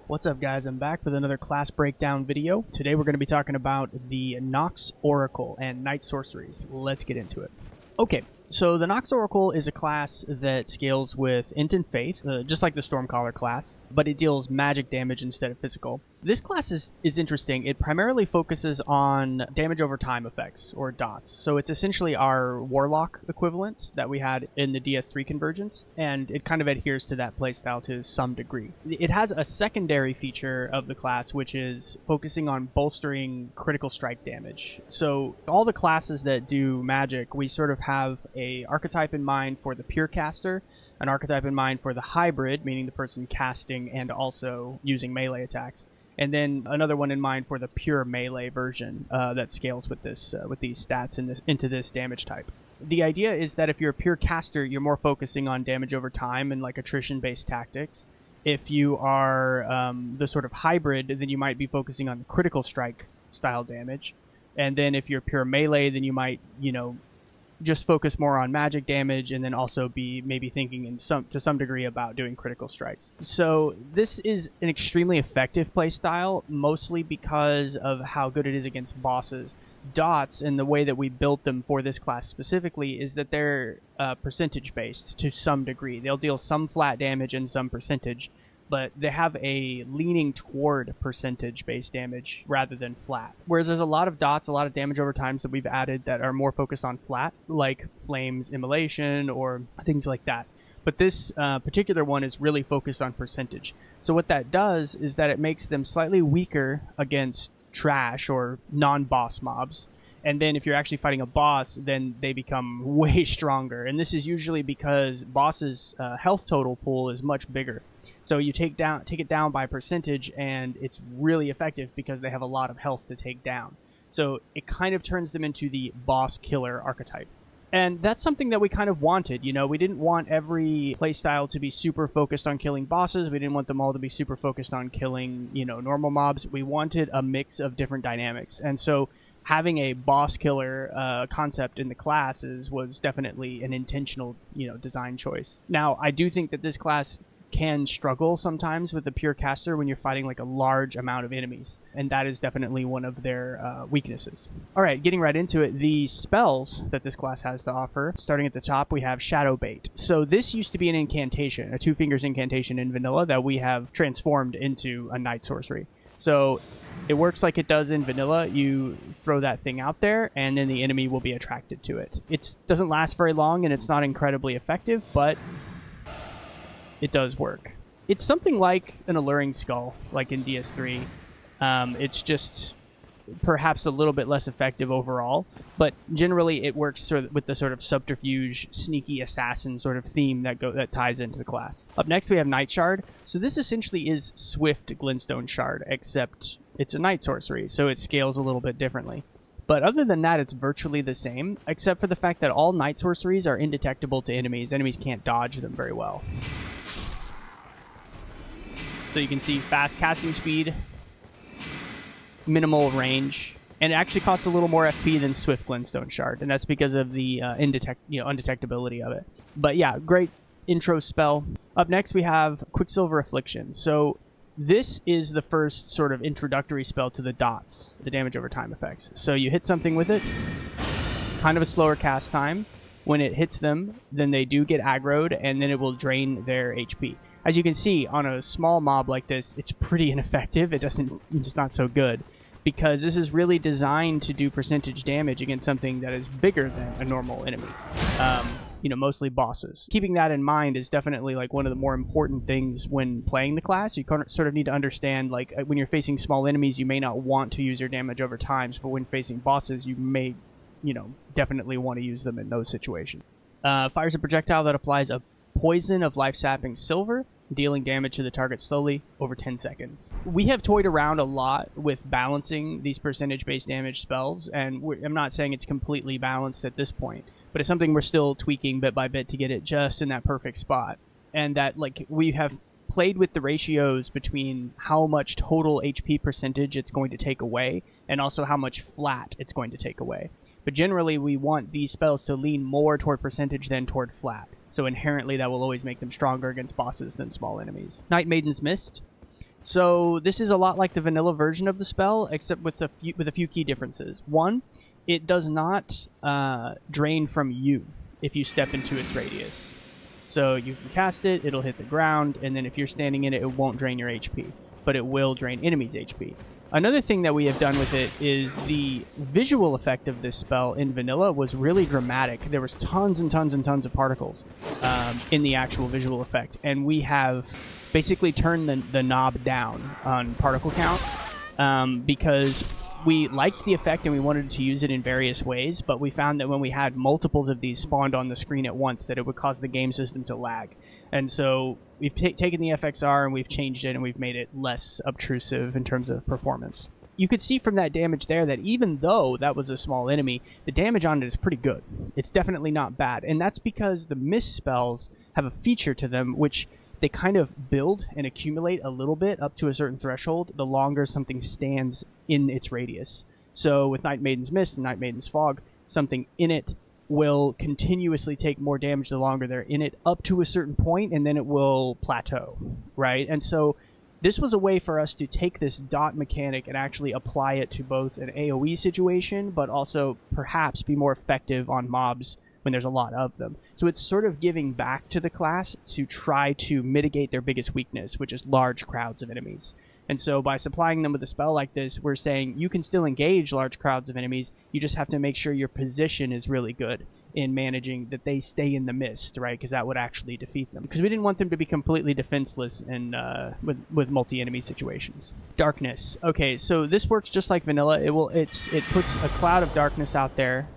What's up guys, I'm back with another class breakdown video. Today we're going to be talking about the Nox Oracle and Night Sorceries. Let's get into it. Okay, so the Nox Oracle is a class that scales with Int and Faith, just like the Stormcaller class, but it deals magic damage instead of physical. This class is interesting. It primarily focuses on damage over time effects, or dots. So it's essentially our Warlock equivalent that we had in the DS3 Convergence, and it kind of adheres to that playstyle to some degree. It has a secondary feature of the class, which is focusing on bolstering critical strike damage. So all the classes that do magic, we sort of have a archetype in mind for the pure caster, an archetype in mind for the hybrid, meaning the person casting and also using melee attacks, and then another one in mind for the pure melee version that scales with this with these stats into this damage type. The idea is that if you're a pure caster, you're more focusing on damage over time and like attrition-based tactics. If you are the sort of hybrid, then you might be focusing on critical strike style damage. And then if you're pure melee, then you might, just focus more on magic damage, and then also be maybe thinking to some degree about doing critical strikes. So this is an extremely effective playstyle, mostly because of how good it is against bosses. Dots, and the way that we built them for this class specifically, is that they're percentage based to some degree. They'll deal some flat damage and some percentage, but they have a leaning toward percentage-based damage rather than flat. Whereas there's a lot of dots, a lot of damage over times that we've added that are more focused on flat, like Flame's Immolation or things like that. But this particular one is really focused on percentage. So what that does is that it makes them slightly weaker against trash or non-boss mobs. And then if you're actually fighting a boss, then they become way stronger. And this is usually because bosses' health total pool is much bigger. So you take it down by percentage, and it's really effective because they have a lot of health to take down. So it kind of turns them into the boss killer archetype. And that's something that we kind of wanted. We didn't want every playstyle to be super focused on killing bosses. We didn't want them all to be super focused on killing, normal mobs. We wanted a mix of different dynamics. And so having a boss killer concept in the classes was definitely an intentional, design choice. Now, I do think that this class can struggle sometimes with the pure caster when you're fighting like a large amount of enemies, and that is definitely one of their weaknesses. All right, getting right into it, the spells that this class has to offer. Starting at the top, we have Shadow Bait. So this used to be an incantation, a 2 fingers incantation in vanilla that we have transformed into a night sorcery. So it works like it does in vanilla. You throw that thing out there, and then the enemy will be attracted to it. It doesn't last very long, and it's not incredibly effective, but it does work. It's something like an Alluring Skull, like in DS3. It's just perhaps a little bit less effective overall, but generally it works sort of with the sort of subterfuge, sneaky assassin sort of theme that ties into the class. Up next we have Night Shard. So this essentially is Swift Glintstone Shard, except it's a night sorcery, so it scales a little bit differently. But other than that, it's virtually the same, except for the fact that all night sorceries are indetectable to enemies. Enemies can't dodge them very well. So you can see fast casting speed, minimal range, and it actually costs a little more FP than Swift Glintstone Shard, and that's because of the undetectability of it. But yeah, great intro spell. Up next we have Quicksilver Affliction. So this is the first sort of introductory spell to the dots, the damage over time effects. So you hit something with it, kind of a slower cast time. When it hits them, then they do get aggroed, and then it will drain their HP. As you can see, on a small mob like this, it's pretty ineffective. It's just not so good, because this is really designed to do percentage damage against something that is bigger than a normal enemy. Mostly bosses. Keeping that in mind is definitely like one of the more important things when playing the class. You sort of need to understand, like, when you're facing small enemies, you may not want to use your damage over times, but when facing bosses, you may, definitely want to use them in those situations. Fires a projectile that applies a poison of life-sapping silver, dealing damage to the target slowly over 10 seconds. We have toyed around a lot with balancing these percentage-based damage spells, and I'm not saying it's completely balanced at this point, but it's something we're still tweaking bit by bit to get it just in that perfect spot. And that, like, we have played with the ratios between how much total HP percentage it's going to take away, and also how much flat it's going to take away. But generally, we want these spells to lean more toward percentage than toward flat. So inherently, that will always make them stronger against bosses than small enemies. Night Maiden's Mist. So this is a lot like the vanilla version of the spell, except with a few key differences. One, it does not drain from you if you step into its radius. So you can cast it, it'll hit the ground, and then if you're standing in it, it won't drain your HP, but it will drain enemies' HP. Another thing that we have done with it is the visual effect of this spell in vanilla was really dramatic. There was tons and tons and tons of particles in the actual visual effect, and we have basically turned the knob down on particle count because we liked the effect and we wanted to use it in various ways, but we found that when we had multiples of these spawned on the screen at once, that it would cause the game system to lag. And so we've taken the FXR and we've changed it and we've made it less obtrusive in terms of performance. You could see from that damage there that even though that was a small enemy, the damage on it is pretty good. It's definitely not bad. And that's because the miss spells have a feature to them which they kind of build and accumulate a little bit up to a certain threshold the longer something stands in its radius. So with Night Maiden's Mist and Night Maiden's Fog, something in it will continuously take more damage the longer they're in it up to a certain point, and then it will plateau, right? And so this was a way for us to take this dot mechanic and actually apply it to both an AoE situation, but also perhaps be more effective on mobs when there's a lot of them. So it's sort of giving back to the class to try to mitigate their biggest weakness, which is large crowds of enemies. And so by supplying them with a spell like this, we're saying you can still engage large crowds of enemies, you just have to make sure your position is really good in managing that they stay in the mist, right? Because that would actually defeat them. Because we didn't want them to be completely defenseless in with multi-enemy situations. Darkness. Okay, so this works just like vanilla. It puts a cloud of darkness out there,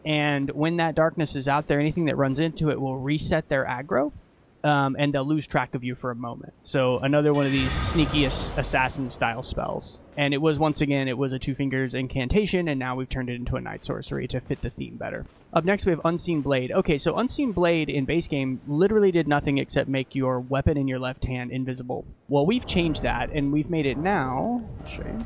and when that darkness is out there, anything that runs into it will reset their aggro, and they'll lose track of you for a moment. So another one of these sneaky assassin style spells. And it was, once again, it was a Two Fingers incantation, and now we've turned it into a night sorcery to fit the theme better. Up next we have Unseen Blade. Okay, so Unseen Blade in base game literally did nothing except make your weapon in your left hand invisible. Well, we've changed that, and we've made it now, I'll show you,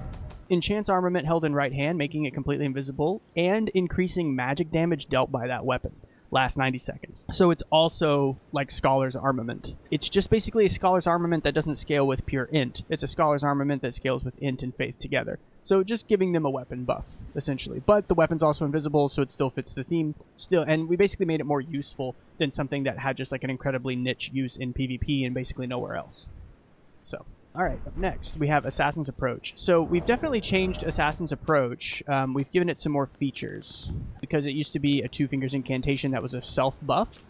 enchants armament held in right hand, making it completely invisible, and increasing magic damage dealt by that weapon. Last 90 seconds. So it's also like Scholar's Armament. It's just basically a Scholar's Armament that doesn't scale with pure int. It's a Scholar's Armament that scales with int and faith together. So just giving them a weapon buff, essentially. But the weapon's also invisible, so it still fits the theme. And we basically made it more useful than something that had just like an incredibly niche use in PvP and basically nowhere else. So, alright, up next we have Assassin's Approach. So we've definitely changed Assassin's Approach. We've given it some more features, because it used to be a Two Fingers incantation that was a self buff.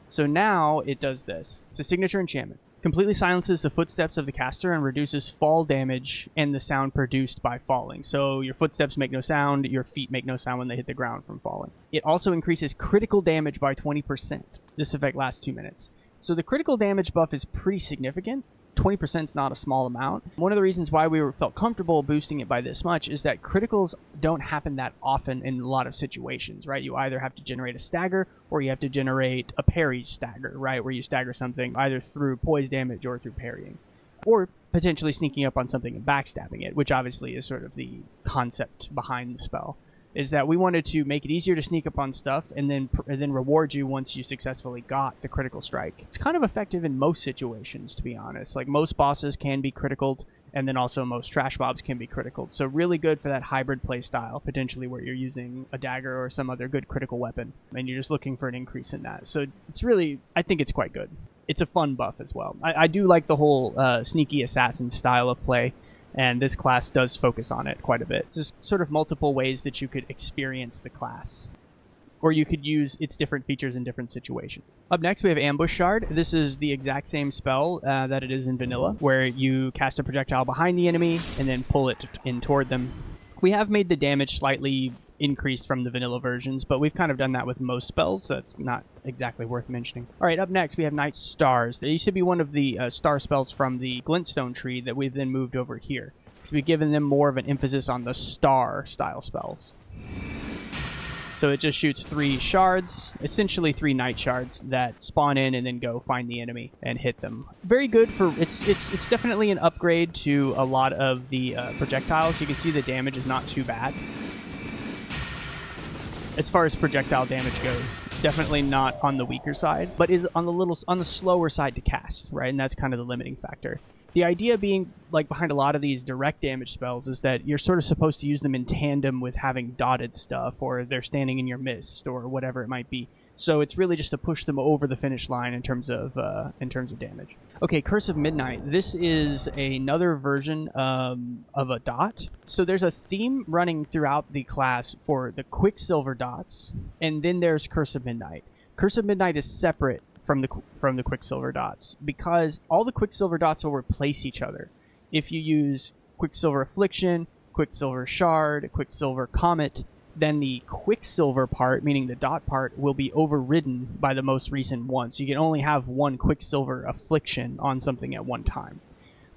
So now it does this. It's a signature enchantment. Completely silences the footsteps of the caster and reduces fall damage and the sound produced by falling. So your footsteps make no sound, your feet make no sound when they hit the ground from falling. It also increases critical damage by 20%. This effect lasts 2 minutes. So the critical damage buff is pretty significant. 20% is not a small amount. One of the reasons why we felt comfortable boosting it by this much is that criticals don't happen that often in a lot of situations, right? You either have to generate a stagger or you have to generate a parry stagger, right? Where you stagger something either through poise damage or through parrying. Or potentially sneaking up on something and backstabbing it, which obviously is sort of the concept behind the spell. Is that we wanted to make it easier to sneak up on stuff and then reward you once you successfully got the critical strike. It's kind of effective in most situations, to be honest. Like, most bosses can be criticaled, and then also most trash mobs can be criticaled. So really good for that hybrid play style, potentially where you're using a dagger or some other good critical weapon, and you're just looking for an increase in that. So it's really, I think it's quite good. It's a fun buff as well. I do like the whole sneaky assassin style of play, and this class does focus on it quite a bit. There's sort of multiple ways that you could experience the class, or you could use its different features in different situations. Up next we have Ambush Shard. This is the exact same spell that it is in vanilla, where you cast a projectile behind the enemy and then pull it in toward them. We have made the damage slightly increased from the vanilla versions, but we've kind of done that with most spells, so it's not exactly worth mentioning. Alright, up next we have Night Stars. There used to be one of the star spells from the Glintstone tree that we've then moved over here. So we've given them more of an emphasis on the star style spells. So it just shoots 3 shards, essentially 3 night shards that spawn in and then go find the enemy and hit them. Very good for, it's definitely an upgrade to a lot of the projectiles. You can see the damage is not too bad. As far as projectile damage goes, definitely not on the weaker side, but is on the slower side to cast, right? And that's kind of the limiting factor. The idea being, like, behind a lot of these direct damage spells is that you're sort of supposed to use them in tandem with having dotted stuff, or they're standing in your mist, or whatever it might be. So it's really just to push them over the finish line in terms of damage. Okay, Curse of Midnight. This is another version of a dot. So there's a theme running throughout the class for the Quicksilver dots, and then there's Curse of Midnight. Curse of Midnight is separate from the Quicksilver dots, because all the Quicksilver dots will replace each other. If you use Quicksilver Affliction, Quicksilver Shard, Quicksilver Comet, then the Quicksilver part, meaning the dot part, will be overridden by the most recent one. So you can only have one Quicksilver Affliction on something at one time.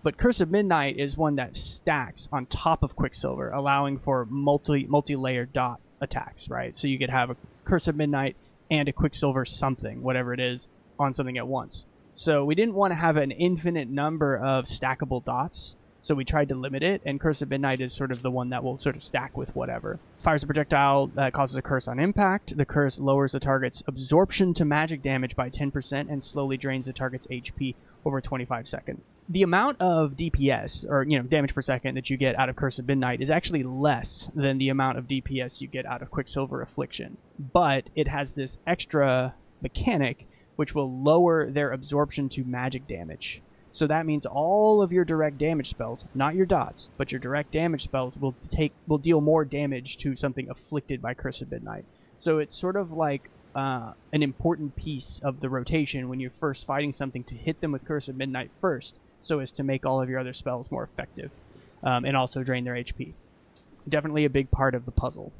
But Curse of Midnight is one that stacks on top of Quicksilver, allowing for multi-layered dot attacks, right? So you could have a Curse of Midnight and a Quicksilver something, whatever it is, on something at once. So we didn't want to have an infinite number of stackable dots, so we tried to limit it, and Curse of Midnight is sort of the one that will sort of stack with whatever. Fires a projectile that causes a curse on impact. The curse lowers the target's absorption to magic damage by 10% and slowly drains the target's HP over 25 seconds. The amount of DPS, or damage per second, that you get out of Curse of Midnight is actually less than the amount of DPS you get out of Quicksilver Affliction. But it has this extra mechanic which will lower their absorption to magic damage. So that means all of your direct damage spells, not your dots, but your direct damage spells will deal more damage to something afflicted by Curse of Midnight. So it's sort of like an important piece of the rotation when you're first fighting something, to hit them with Curse of Midnight first, so as to make all of your other spells more effective, and also drain their HP. Definitely a big part of the puzzle.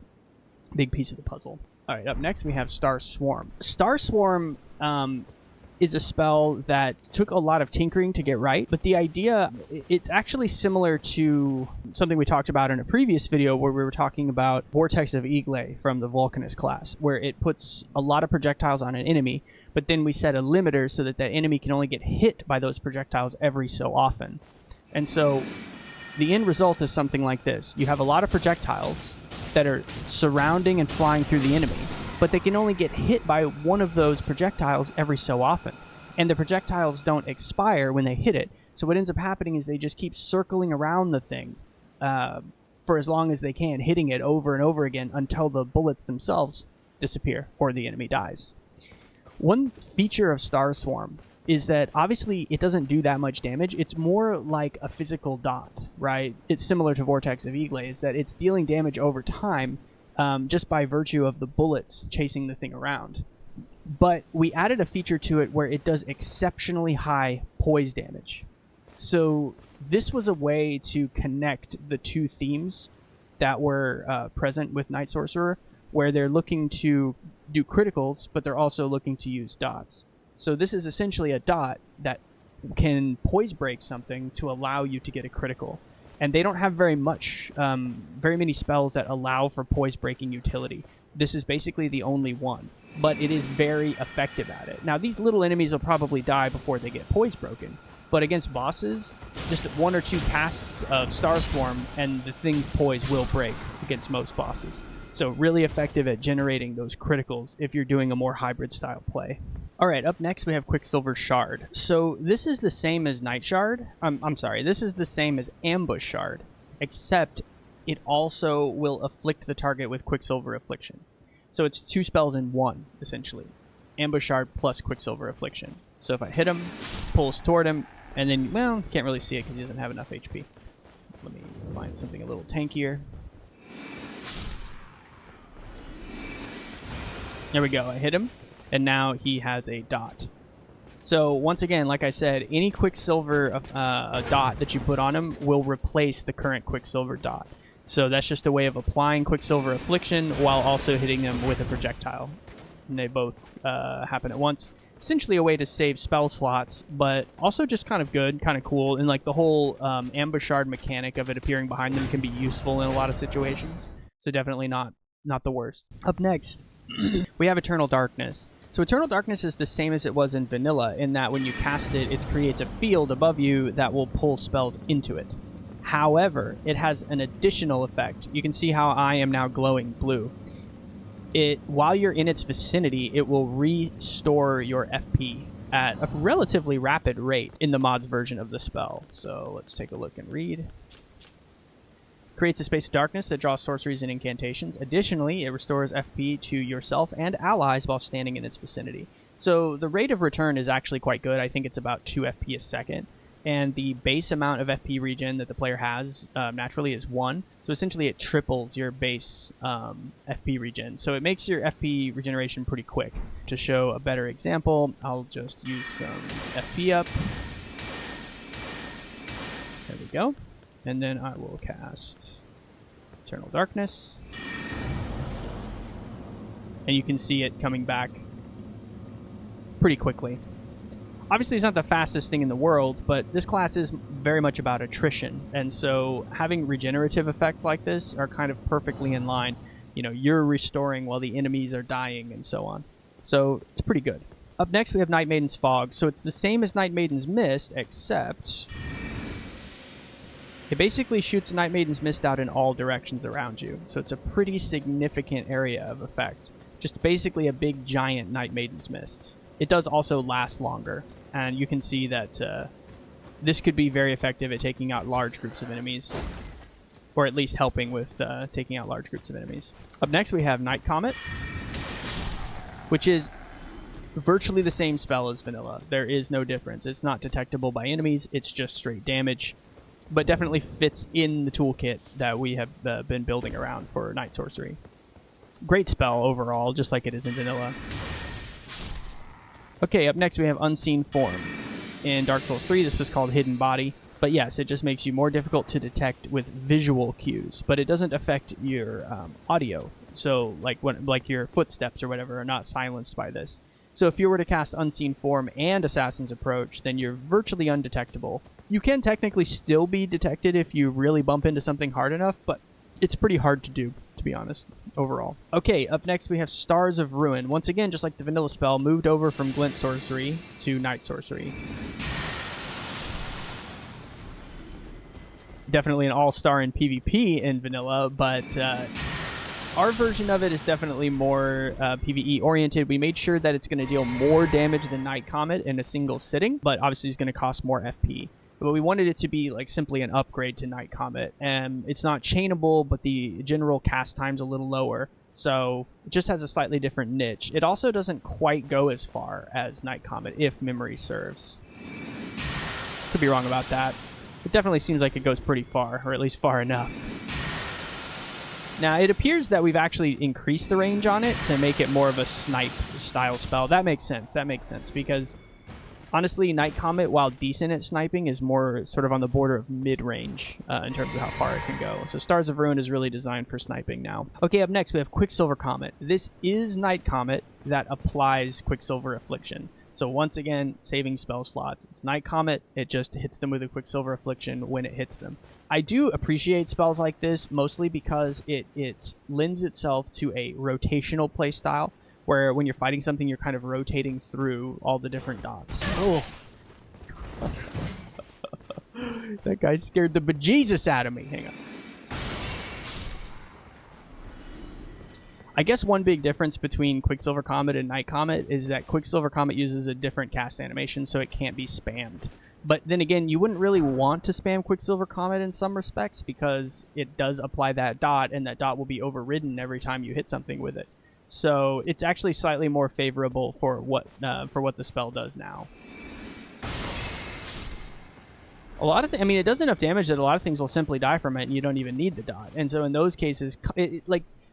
Big piece of the puzzle. Alright, up next we have Star Swarm. Star Swarm is a spell that took a lot of tinkering to get right, but the idea, it's actually similar to something we talked about in a previous video where we were talking about Vortex of Igle from the Vulcanist class, where it puts a lot of projectiles on an enemy, but then we set a limiter so that the enemy can only get hit by those projectiles every so often. And so the end result is something like this. You have a lot of projectiles that are surrounding and flying through the enemy, but they can only get hit by one of those projectiles every so often. And the projectiles don't expire when they hit it. So what ends up happening is they just keep circling around the thing for as long as they can, hitting it over and over again until the bullets themselves disappear or the enemy dies. One feature of Star Swarm is that obviously it doesn't do that much damage. It's more like a physical dot, right? It's similar to Vortex of Igle, is that it's dealing damage over time, just by virtue of the bullets chasing the thing around. But we added a feature to it where it does exceptionally high poise damage. So this was a way to connect the two themes that were present with Night Sorcerer, where they're looking to do criticals, but they're also looking to use dots. So this is essentially a dot that can poise break something to allow you to get a critical. And they don't have very many spells that allow for poise breaking utility. This is basically the only one, but it is very effective at it. Now, these little enemies will probably die before they get poise broken, but against bosses, just one or two casts of Star Swarm and the thing's poise will break against most bosses. So really effective at generating those criticals if you're doing a more hybrid style play. Alright, up next we have Quicksilver Shard. So this is the same as Night Shard. This is the same as Ambush Shard, except it also will afflict the target with Quicksilver Affliction. So it's two spells in one, essentially. Ambush Shard plus Quicksilver Affliction. So if I hit him, pulls toward him, and then, well, can't really see it because he doesn't have enough HP. Let me find something a little tankier. There we go, I hit him, and now he has a dot. So once again, like I said, any Quicksilver dot that you put on him will replace the current Quicksilver dot. So that's just a way of applying Quicksilver Affliction while also hitting them with a projectile. And they both happen at once. Essentially a way to save spell slots, but also just kind of good, kind of cool. And like the whole Ambush Shard mechanic of it appearing behind them can be useful in a lot of situations. So definitely not the worst. Up next, we have Eternal Darkness. So Eternal Darkness is the same as it was in Vanilla, in that when you cast it, it creates a field above you that will pull spells into it. However, it has an additional effect. You can see how I am now glowing blue. While you're in its vicinity, it will restore your FP at a relatively rapid rate in the mods version of the spell. So let's take a look and read. Creates a space of darkness that draws sorceries and incantations. Additionally, it restores FP to yourself and allies while standing in its vicinity. So the rate of return is actually quite good. I think it's about 2 FP a second. And the base amount of FP regen that the player has naturally is 1. So essentially it triples your base FP regen. So it makes your FP regeneration pretty quick. To show a better example, I'll just use some FP up. There we go. And then I will cast Eternal Darkness. And you can see it coming back pretty quickly. Obviously, it's not the fastest thing in the world, but this class is very much about attrition. And so having regenerative effects like this are kind of perfectly in line. You know, you're restoring while the enemies are dying and so on. So it's pretty good. Up next, we have Night Maiden's Fog. So it's the same as Night Maiden's Mist, except it basically shoots Night Maiden's Mist out in all directions around you. So it's a pretty significant area of effect. Just basically a big, giant Night Maiden's Mist. It does also last longer, and you can see that this could be very effective at taking out large groups of enemies, or at least helping with taking out large groups of enemies. Up next, we have Night Comet, which is virtually the same spell as vanilla. There is no difference. It's not detectable by enemies. It's just straight damage, but definitely fits in the toolkit that we have been building around for Night Sorcery. Great spell overall, just like it is in vanilla. Okay, up next we have Unseen Form. In Dark Souls 3, this was called Hidden Body. But yes, it just makes you more difficult to detect with visual cues. But it doesn't affect your audio. So, like your footsteps or whatever are not silenced by this. So if you were to cast Unseen Form and Assassin's Approach, then you're virtually undetectable. You can technically still be detected if you really bump into something hard enough, but it's pretty hard to do, to be honest, overall. Okay, up next we have Stars of Ruin. Once again, just like the vanilla spell, moved over from Glint Sorcery to Night Sorcery. Definitely an all-star in PvP in vanilla, but our version of it is definitely more PvE-oriented. We made sure that it's going to deal more damage than Night Comet in a single sitting, but obviously it's going to cost more FP. But we wanted it to be like simply an upgrade to Night Comet. And it's not chainable, but the general cast time's a little lower. So it just has a slightly different niche. It also doesn't quite go as far as Night Comet, if memory serves. Could be wrong about that. It definitely seems like it goes pretty far, or at least far enough. Now, it appears that we've actually increased the range on it to make it more of a snipe style spell. That makes sense. That makes sense, because honestly, Night Comet, while decent at sniping, is more sort of on the border of mid-range in terms of how far it can go. So Stars of Ruin is really designed for sniping now. Okay, up next we have Quicksilver Comet. This is Night Comet that applies Quicksilver Affliction. So once again, saving spell slots. It's Night Comet, it just hits them with a Quicksilver Affliction when it hits them. I do appreciate spells like this, mostly because it lends itself to a rotational playstyle, where when you're fighting something, you're kind of rotating through all the different dots. Oh. That guy scared the bejesus out of me. Hang on. I guess one big difference between Quicksilver Comet and Night Comet is that Quicksilver Comet uses a different cast animation, so it can't be spammed. But then again, you wouldn't really want to spam Quicksilver Comet in some respects, because it does apply that dot, and that dot will be overridden every time you hit something with it. So it's actually slightly more favorable for what the spell does now. A lot of I mean, it does enough damage that a lot of things will simply die from it, and you don't even need the dot. And so in those cases,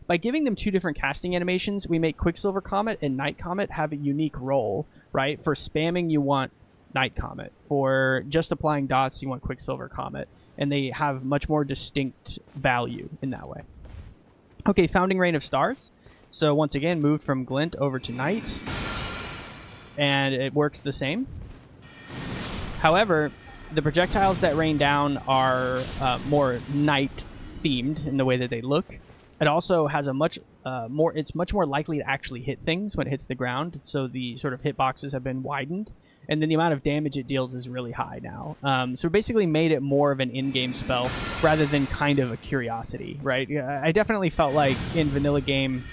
by giving them two different casting animations, we make Quicksilver Comet and Night Comet have a unique role, right? For spamming, you want Night Comet. For just applying dots, you want Quicksilver Comet. And they have much more distinct value in that way. Okay, Founding Rain of Stars. So once again, moved from Glint over to Night. And it works the same. However, the projectiles that rain down are more night-themed in the way that they look. It also has a much more likely to actually hit things when it hits the ground, so the sort of hitboxes have been widened, and then the amount of damage it deals is really high now. So we basically made it more of an in-game spell rather than kind of a curiosity, right? I definitely felt like in vanilla game,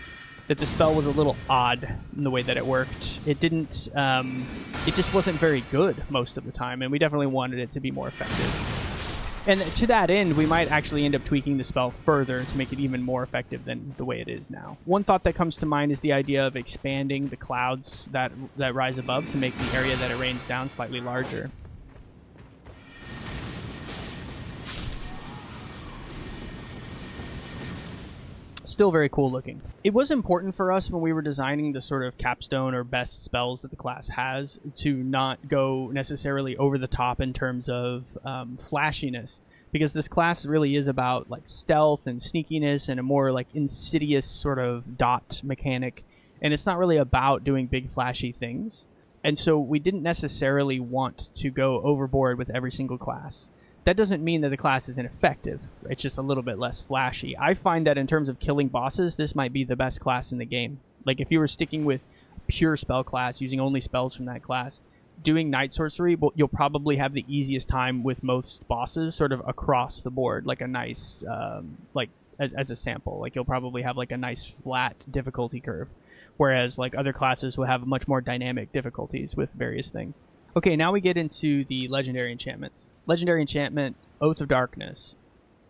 that the spell was a little odd in the way that it worked. It didn't, it just wasn't very good most of the time, and we definitely wanted it to be more effective. And to that end, we might actually end up tweaking the spell further to make it even more effective than the way it is now. One thought that comes to mind is the idea of expanding the clouds that rise above to make the area that it rains down slightly larger. Still very cool looking. It was important for us when we were designing the sort of capstone or best spells that the class has to not go necessarily over the top in terms of flashiness, because this class really is about like stealth and sneakiness and a more like insidious sort of dot mechanic, and it's not really about doing big flashy things. And so we didn't necessarily want to go overboard with every single class. That doesn't mean that the class isn't effective. It's just a little bit less flashy. I find that in terms of killing bosses, this might be the best class in the game. Like, if you were sticking with pure spell class, using only spells from that class, doing Night Sorcery, you'll probably have the easiest time with most bosses sort of across the board, like a nice, like, as a sample. Like, you'll probably have, like, a nice flat difficulty curve, whereas, like, other classes will have much more dynamic difficulties with various things. Okay, now we get into the legendary enchantments. Legendary enchantment, Oath of Darkness.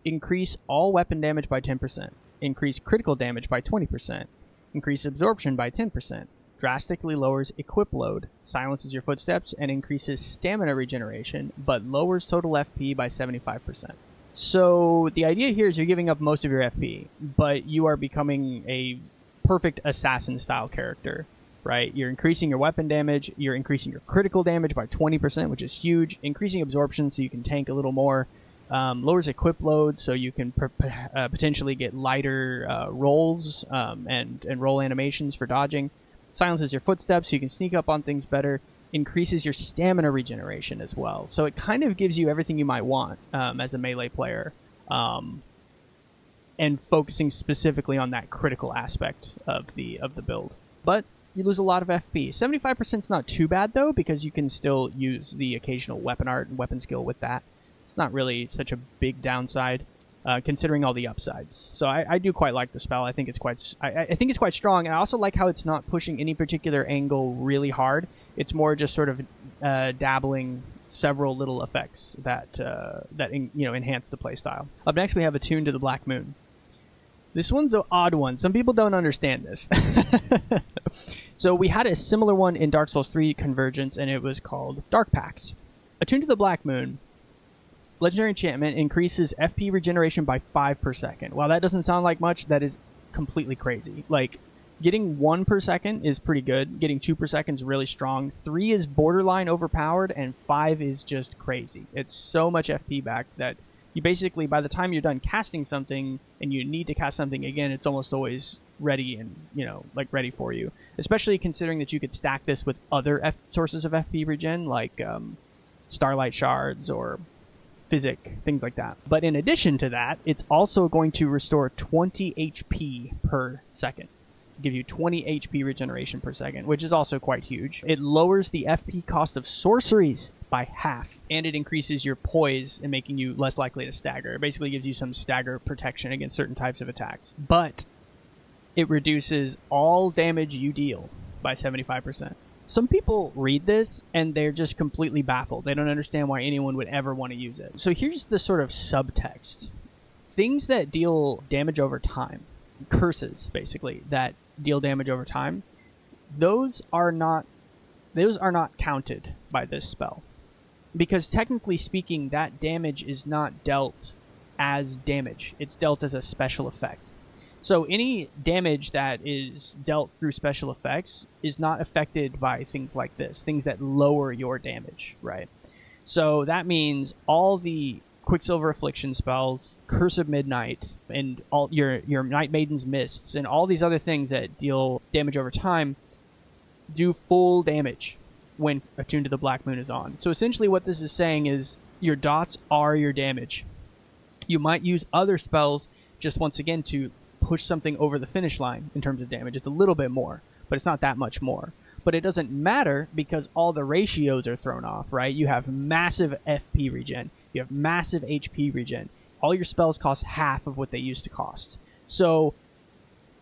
Increase all weapon damage by 10%. Increase critical damage by 20%. Increase absorption by 10%. Drastically lowers equip load. Silences your footsteps and increases stamina regeneration, but lowers total FP by 75%. So the idea here is you're giving up most of your FP, but you are becoming a perfect assassin-style character. Right, you're increasing your weapon damage, you're increasing your critical damage by 20%, which is huge, increasing absorption so you can tank a little more, lowers equip load so you can potentially get lighter rolls and roll animations for dodging, silences your footsteps so you can sneak up on things better, increases your stamina regeneration as well. So it kind of gives you everything you might want as a melee player, and focusing specifically on that critical aspect of the build. But you lose a lot of FP. 75% is not too bad, though, because you can still use the occasional weapon art and weapon skill with that. It's not really such a big downside, considering all the upsides. So I do quite like the spell. I think it's quite I think it's quite strong, and I also like how it's not pushing any particular angle really hard. It's more just sort of dabbling several little effects that enhance the playstyle. Up next, we have Attuned to the Black Moon. This one's an odd one. Some people don't understand this. So we had a similar one in Dark Souls 3 Convergence, and it was called Dark Pact. Attuned to the Black Moon. Legendary enchantment increases FP regeneration by 5 per second. While that doesn't sound like much, that is completely crazy. Like, getting 1 per second is pretty good. Getting 2 per second is really strong. 3 is borderline overpowered, and 5 is just crazy. It's so much FP back that you basically, by the time you're done casting something and you need to cast something again, it's almost always ready and, ready for you. Especially considering that you could stack this with other sources of FP regen, like Starlight Shards or Physic, things like that. But in addition to that, it's also going to restore 20 HP per second. Give you 20 HP regeneration per second, which is also quite huge. It lowers the FP cost of sorceries by half, and it increases your poise and making you less likely to stagger. It basically gives you some stagger protection against certain types of attacks. But it reduces all damage you deal by 75%. Some people read this and they're just completely baffled. They don't understand why anyone would ever want to use it. So here's the sort of subtext. Things that deal damage over time, curses basically, that deal damage over time, those are not counted by this spell. Because technically speaking, that damage is not dealt as damage. It's dealt as a special effect. So any damage that is dealt through special effects is not affected by things like this, things that lower your damage, right? So that means all the Quicksilver Affliction spells, Curse of Midnight, and all your Night Maiden's Mists, and all these other things that deal damage over time do full damage when Attuned to the Black Moon is on. So essentially what this is saying is your dots are your damage. You might use other spells just once again to push something over the finish line in terms of damage. It's a little bit more, but it's not that much more. But it doesn't matter because all the ratios are thrown off, right? You have massive FP regen. You have massive HP regen. All your spells cost half of what they used to cost. So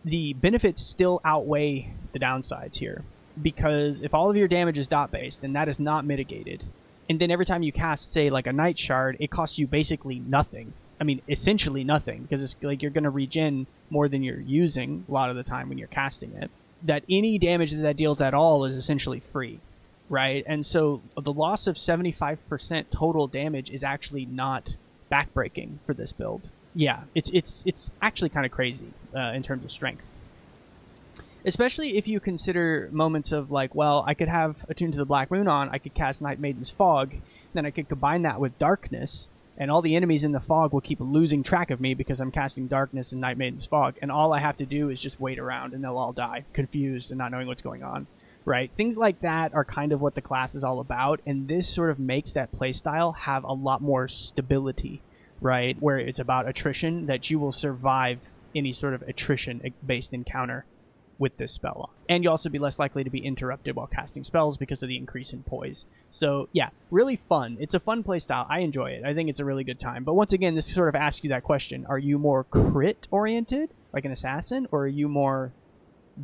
the benefits still outweigh the downsides here. Because if all of your damage is dot based and that is not mitigated, and then every time you cast, say, like a Night Shard, it costs you basically nothing. I mean, essentially nothing, because it's like you're going to regen more than you're using a lot of the time when you're casting it. That any damage that deals at all is essentially free, right? And so the loss of 75% total damage is actually not backbreaking for this build. Yeah, it's actually kind of crazy in terms of strength. Especially if you consider moments of like, well, I could have Attune to the Black Moon on, I could cast Night Maiden's Fog, then I could combine that with Darkness, and all the enemies in the fog will keep losing track of me because I'm casting Darkness and Night Maiden's Fog, and all I have to do is just wait around and they'll all die, confused and not knowing what's going on, right? Things like that are kind of what the class is all about, and this sort of makes that playstyle have a lot more stability, right? Where it's about attrition, that you will survive any sort of attrition-based encounter with this spell. And you'll also be less likely to be interrupted while casting spells because of the increase in poise. So yeah, really fun. It's a fun playstyle. I enjoy it. I think it's a really good time. But once again, this sort of asks you that question. Are you more crit oriented, like an assassin, or are you more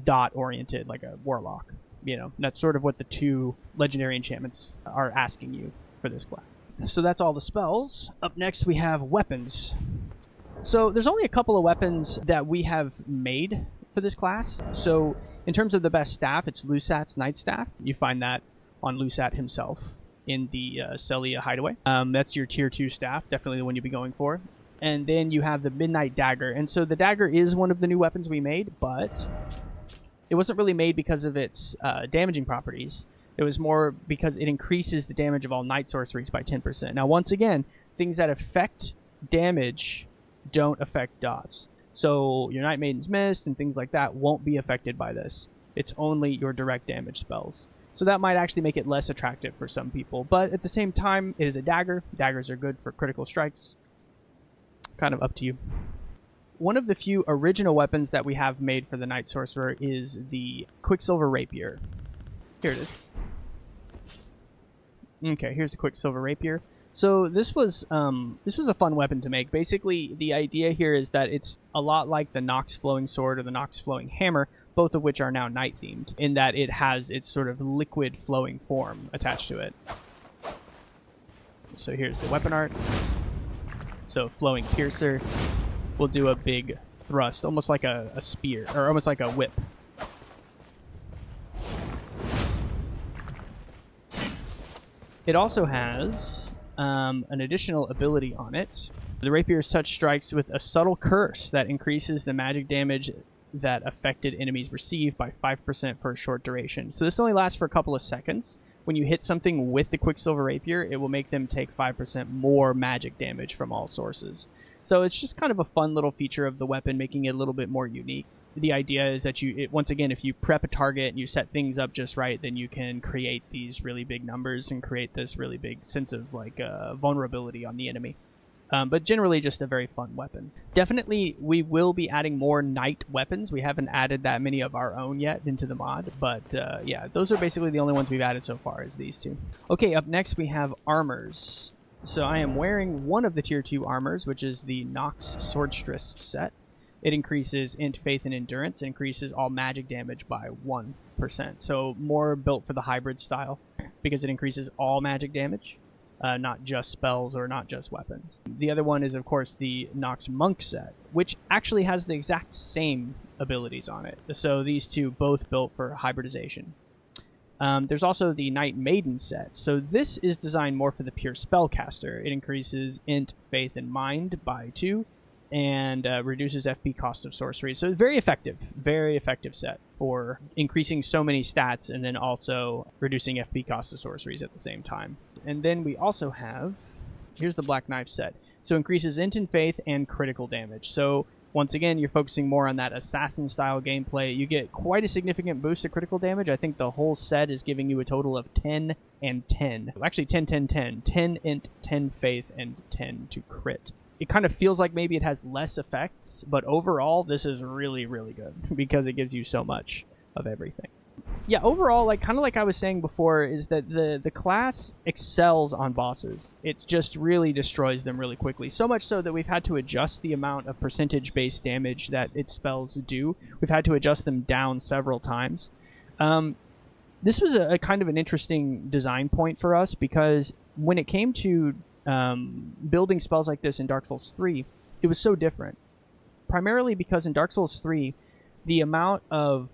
dot oriented, like a warlock? You know, that's sort of what the two legendary enchantments are asking you for this class. So that's all the spells. Up next we have weapons. So there's only a couple of weapons that we have made for this class. So in terms of the best staff, it's Lusat's Night Staff. You find that on Lusat himself in the Celia Hideaway. That's your tier 2 staff, definitely the one you'll be going for. And then you have the Midnight Dagger. And so the dagger is one of the new weapons we made, but it wasn't really made because of its damaging properties. It was more because it increases the damage of all night sorceries by 10%. Now, once again, things that affect damage don't affect dots. So your Night Maiden's Mist and things like that won't be affected by this. It's only your direct damage spells. So that might actually make it less attractive for some people. But at the same time, it is a dagger. Daggers are good for critical strikes. Kind of up to you. One of the few original weapons that we have made for the Night Sorcerer is the Quicksilver Rapier. Here it is. Okay, here's the Quicksilver Rapier. So this was a fun weapon to make. Basically, the idea here is that it's a lot like the Nox Flowing Sword or the Nox Flowing Hammer, both of which are now night-themed, in that it has its sort of liquid flowing form attached to it. So here's the weapon art. So Flowing Piercer will do a big thrust, almost like a spear, or almost like a whip. It also has an additional ability on it. The Rapier's touch strikes with a subtle curse that increases the magic damage that affected enemies receive by 5% for a short duration. So this only lasts for a couple of seconds. When you hit something with the Quicksilver Rapier, it will make them take 5% more magic damage from all sources. So it's just kind of a fun little feature of the weapon, making it a little bit more unique. The idea is that once again, if you prep a target and you set things up just right, then you can create these really big numbers and create this really big sense of like vulnerability on the enemy. But generally just a very fun weapon. Definitely we will be adding more night weapons. We haven't added that many of our own yet into the mod, but yeah, those are basically the only ones we've added so far, is these two. Okay, up next we have armors. So I am wearing one of the tier 2 armors, which is the Nox Swordstress set. It increases int, faith, and endurance. It increases all magic damage by 1%. So more built for the hybrid style because it increases all magic damage, not just spells or not just weapons. The other one is, of course, the Nox Monk set, which actually has the exact same abilities on it. So these two both built for hybridization. There's also the Night Maiden set. So this is designed more for the pure spellcaster. It increases int, faith, and mind by 2. And reduces FP cost of sorceries. So very effective set for increasing so many stats and then also reducing FP cost of sorceries at the same time. And then we also have, here's the Black Knife set. So increases int and faith and critical damage. So once again, you're focusing more on that assassin style gameplay. You get quite a significant boost to critical damage. I think the whole set is giving you a total of 10 and 10. Actually 10, 10, 10. 10 int, 10 faith, and 10 to crit. It kind of feels like maybe it has less effects, but overall, this is really, really good because it gives you so much of everything. Yeah, overall, like kind of like I was saying before, is that the class excels on bosses. It just really destroys them really quickly. So much so that we've had to adjust the amount of percentage-based damage that its spells do. We've had to adjust them down several times. This was a kind of an interesting design point for us, because when it came to building spells like this in Dark Souls 3, it was so different. Primarily because in Dark Souls 3, the amount of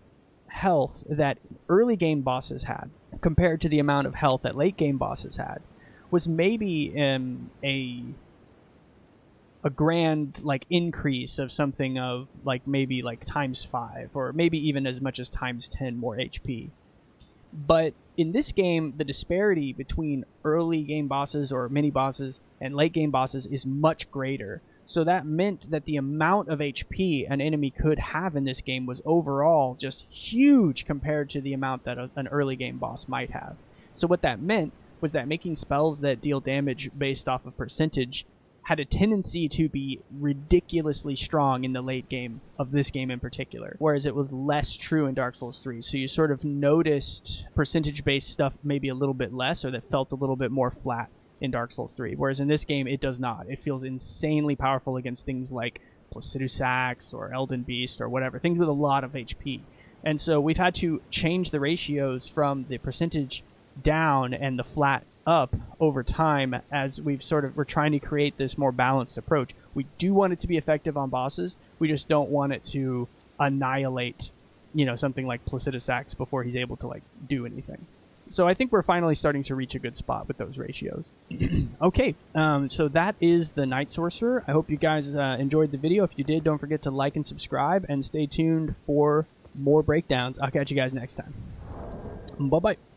health that early game bosses had compared to the amount of health that late game bosses had was maybe a grand like increase of something of like maybe like ×5 or maybe even as much as ×10 more HP. But in this game, the disparity between early game bosses or mini bosses and late game bosses is much greater. So that meant that the amount of HP an enemy could have in this game was overall just huge compared to the amount that an early game boss might have. So what that meant was that making spells that deal damage based off of percentage had a tendency to be ridiculously strong in the late game of this game in particular, whereas it was less true in Dark Souls 3. So you sort of noticed percentage-based stuff maybe a little bit less, or that felt a little bit more flat in Dark Souls 3, whereas in this game it does not. It feels insanely powerful against things like Placidus Axe or Elden Beast or whatever, things with a lot of HP. And so we've had to change the ratios from the percentage down and the flat up over time as we're trying to create this more balanced approach. We do want it to be effective on bosses. We just don't want it to annihilate, something like Placidus Axe before he's able to like do anything. So I think we're finally starting to reach a good spot with those ratios. Okay, so that is the Night Sorcerer. I hope you guys enjoyed the video. If you did, don't forget to like and subscribe, and stay tuned for more breakdowns. I'll catch you guys next time. Bye-bye.